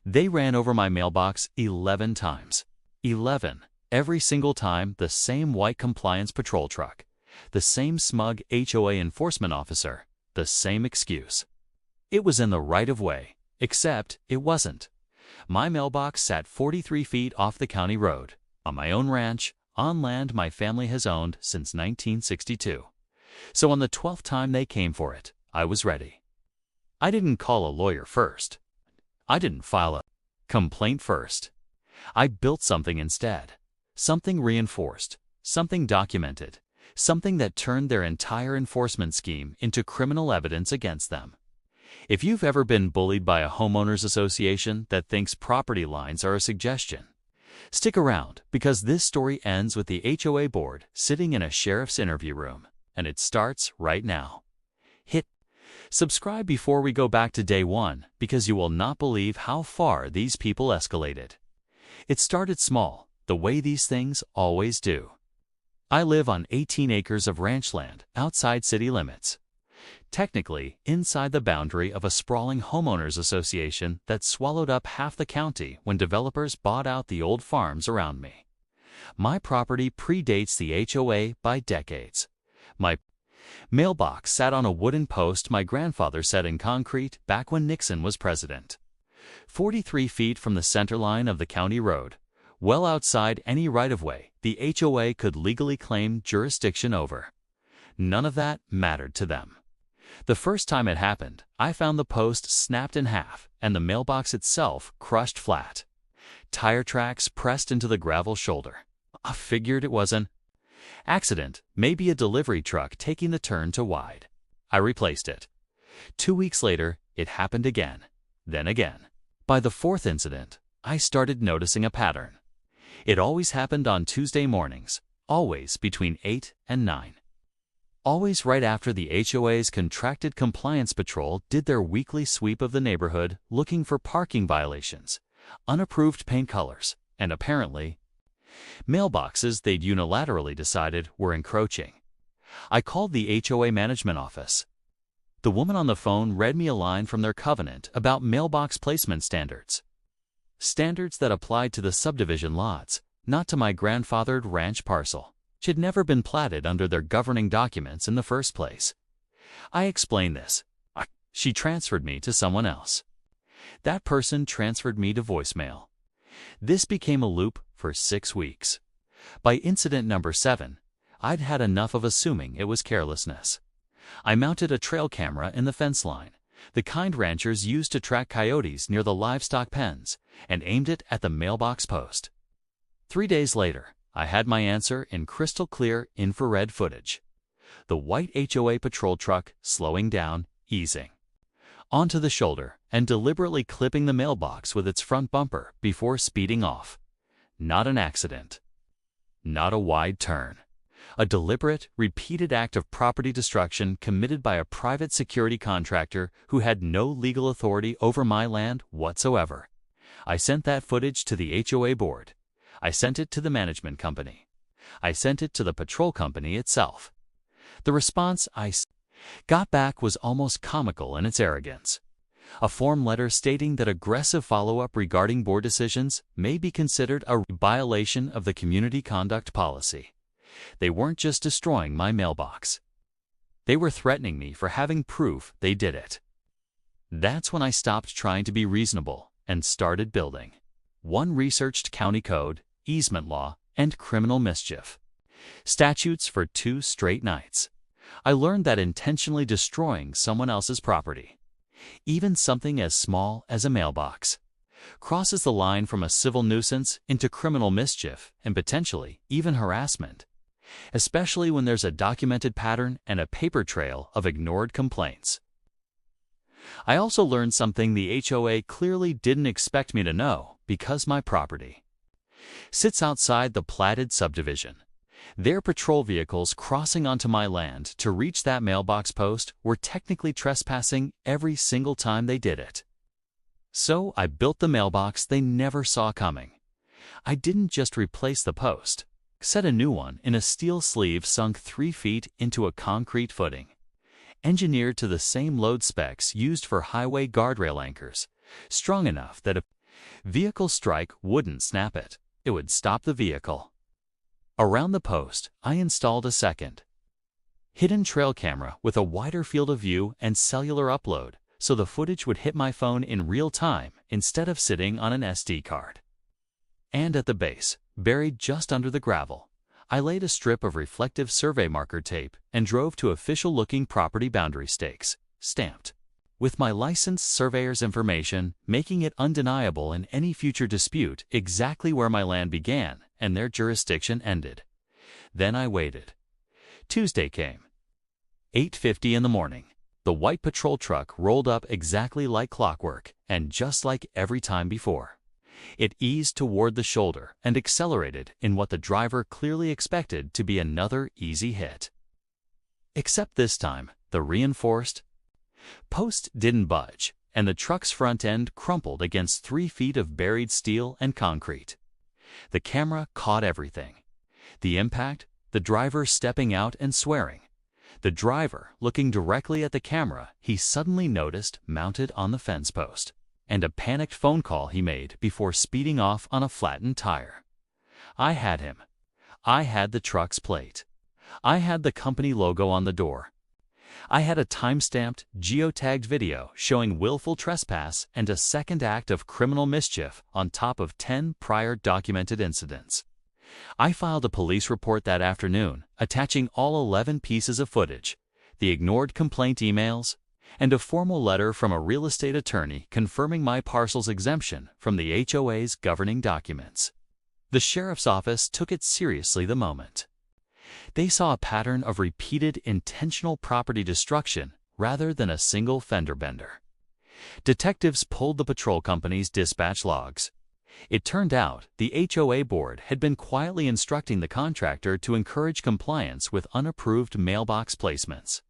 They ran over my mailbox 11 times. 11. Every single time, the same white compliance patrol truck. The same smug HOA enforcement officer. The same excuse. It was in the right-of-way, except it wasn't. My mailbox sat 43 feet off the county road, on my own ranch, on land my family has owned since 1962. So on the 12th time they came for it, I was ready. I didn't call a lawyer first. I didn't file a complaint first. I built something instead. Something reinforced, something documented, something that turned their entire enforcement scheme into criminal evidence against them. If you've ever been bullied by a homeowners association that thinks property lines are a suggestion, stick around because this story ends with the HOA board sitting in a sheriff's interview room, and it starts right now. Hit subscribe before we go back to day one because you will not believe how far these people escalated. It started small, the way these things always do. I live on 18 acres of ranch land outside city limits. Technically, inside the boundary of a sprawling homeowners association that swallowed up half the county when developers bought out the old farms around me. My property predates the HOA by decades. My mailbox sat on a wooden post my grandfather set in concrete back when Nixon was president. 43 feet from the center line of the county road, well outside any right-of-way the HOA could legally claim jurisdiction over. None of that mattered to them. The first time it happened, I found the post snapped in half and the mailbox itself crushed flat. Tire tracks pressed into the gravel shoulder. I figured it was an accident, maybe a delivery truck taking the turn too wide. I replaced it. 2 weeks later, it happened again, then again. By the fourth incident, I started noticing a pattern. It always happened on Tuesday mornings, always between 8 and 9. Always right after the HOA's contracted compliance patrol did their weekly sweep of the neighborhood looking for parking violations, unapproved paint colors, and apparently, mailboxes they'd unilaterally decided were encroaching. I called the HOA management office. The woman on the phone read me a line from their covenant about mailbox placement standards. Standards that applied to the subdivision lots, not to my grandfathered ranch parcel. Which had never been platted under their governing documents in the first place. I explained this. She transferred me to someone else. That person transferred me to voicemail. This became a loop for 6 weeks. By incident number 7, I'd had enough of assuming it was carelessness. I mounted a trail camera in the fence line, the kind ranchers used to track coyotes near the livestock pens, and aimed it at the mailbox post. 3 days later, I had my answer in crystal clear infrared footage. The white HOA patrol truck slowing down, easing onto the shoulder, and deliberately clipping the mailbox with its front bumper before speeding off. Not an accident. Not a wide turn. A deliberate, repeated act of property destruction committed by a private security contractor who had no legal authority over my land whatsoever. I sent that footage to the HOA board. I sent it to the management company. I sent it to the patrol company itself. The response I got back was almost comical in its arrogance. A form letter stating that aggressive follow-up regarding board decisions may be considered a violation of the community conduct policy. They weren't just destroying my mailbox. They were threatening me for having proof they did it. That's when I stopped trying to be reasonable and started building. One researched county code, easement law, and criminal mischief. Statutes for 2 straight nights. I learned that intentionally destroying someone else's property, even something as small as a mailbox, crosses the line from a civil nuisance into criminal mischief and potentially even harassment, especially when there's a documented pattern and a paper trail of ignored complaints. I also learned something the HOA clearly didn't expect me to know because my property sits outside the platted subdivision. Their patrol vehicles crossing onto my land to reach that mailbox post were technically trespassing every single time they did it. So I built the mailbox they never saw coming. I didn't just replace the post, set a new one in a steel sleeve sunk 3 feet into a concrete footing, engineered to the same load specs used for highway guardrail anchors, strong enough that Vehicle strike wouldn't snap it. It would stop the vehicle. Around the post, I installed a second hidden trail camera with a wider field of view and cellular upload, so the footage would hit my phone in real time instead of sitting on an SD card. And at the base, buried just under the gravel, I laid a strip of reflective survey marker tape and drove to official-looking property boundary stakes, stamped with my licensed surveyor's information, making it undeniable in any future dispute exactly where my land began and their jurisdiction ended. Then I waited. Tuesday came. 8:50 in the morning. The white patrol truck rolled up exactly like clockwork and just like every time before. It eased toward the shoulder and accelerated in what the driver clearly expected to be another easy hit. Except this time, the reinforced post didn't budge, and the truck's front end crumpled against 3 feet of buried steel and concrete. The camera caught everything. The impact, the driver stepping out and swearing. The driver looking directly at the camera he suddenly noticed mounted on the fence post, and a panicked phone call he made before speeding off on a flattened tire. I had him. I had the truck's plate. I had the company logo on the door. I had a time-stamped, geotagged video showing willful trespass and a second act of criminal mischief on top of 10 prior documented incidents. I filed a police report that afternoon, attaching all 11 pieces of footage, the ignored complaint emails, and a formal letter from a real estate attorney confirming my parcel's exemption from the HOA's governing documents. The sheriff's office took it seriously the moment. They saw a pattern of repeated intentional property destruction rather than a single fender bender. Detectives pulled the patrol company's dispatch logs. It turned out the HOA board had been quietly instructing the contractor to encourage compliance with unapproved mailbox placements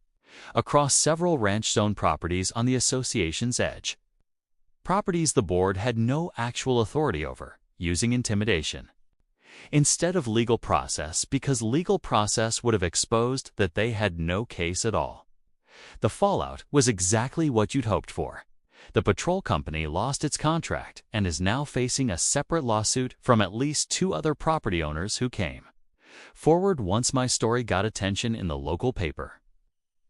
across several ranch-zone properties on the association's edge. Properties the board had no actual authority over, using intimidation instead of legal process, because legal process would have exposed that they had no case at all. The fallout was exactly what you'd hoped for. The patrol company lost its contract and is now facing a separate lawsuit from at least 2 other property owners who came forward once my story got attention in the local paper.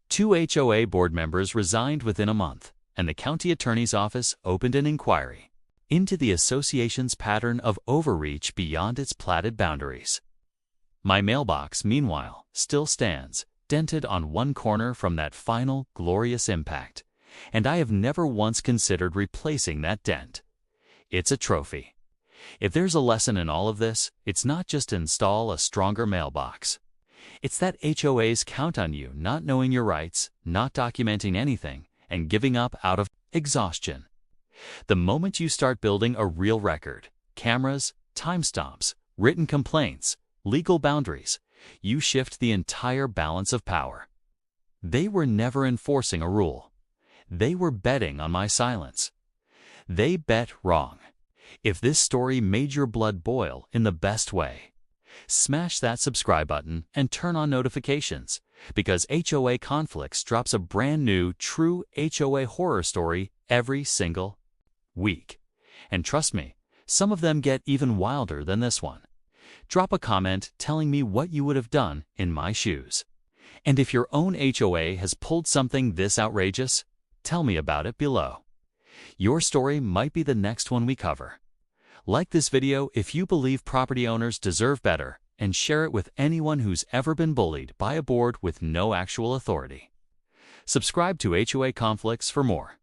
2 HOA board members resigned within a month, and the county attorney's office opened an inquiry into the association's pattern of overreach beyond its platted boundaries. My mailbox, meanwhile, still stands, dented on one corner from that final, glorious impact, and I have never once considered replacing that dent. It's a trophy. If there's a lesson in all of this, it's not just install a stronger mailbox. It's that HOAs count on you not knowing your rights, not documenting anything, and giving up out of exhaustion. The moment you start building a real record, cameras, timestamps, written complaints, legal boundaries, you shift the entire balance of power. They were never enforcing a rule. They were betting on my silence. They bet wrong. If this story made your blood boil in the best way, smash that subscribe button and turn on notifications, because HOA Conflicts drops a brand new true HOA horror story every single week. And trust me, some of them get even wilder than this one. Drop a comment telling me what you would have done in my shoes. And if your own HOA has pulled something this outrageous, tell me about it below. Your story might be the next one we cover. Like this video if you believe property owners deserve better, and share it with anyone who's ever been bullied by a board with no actual authority. Subscribe to HOA Conflicts for more.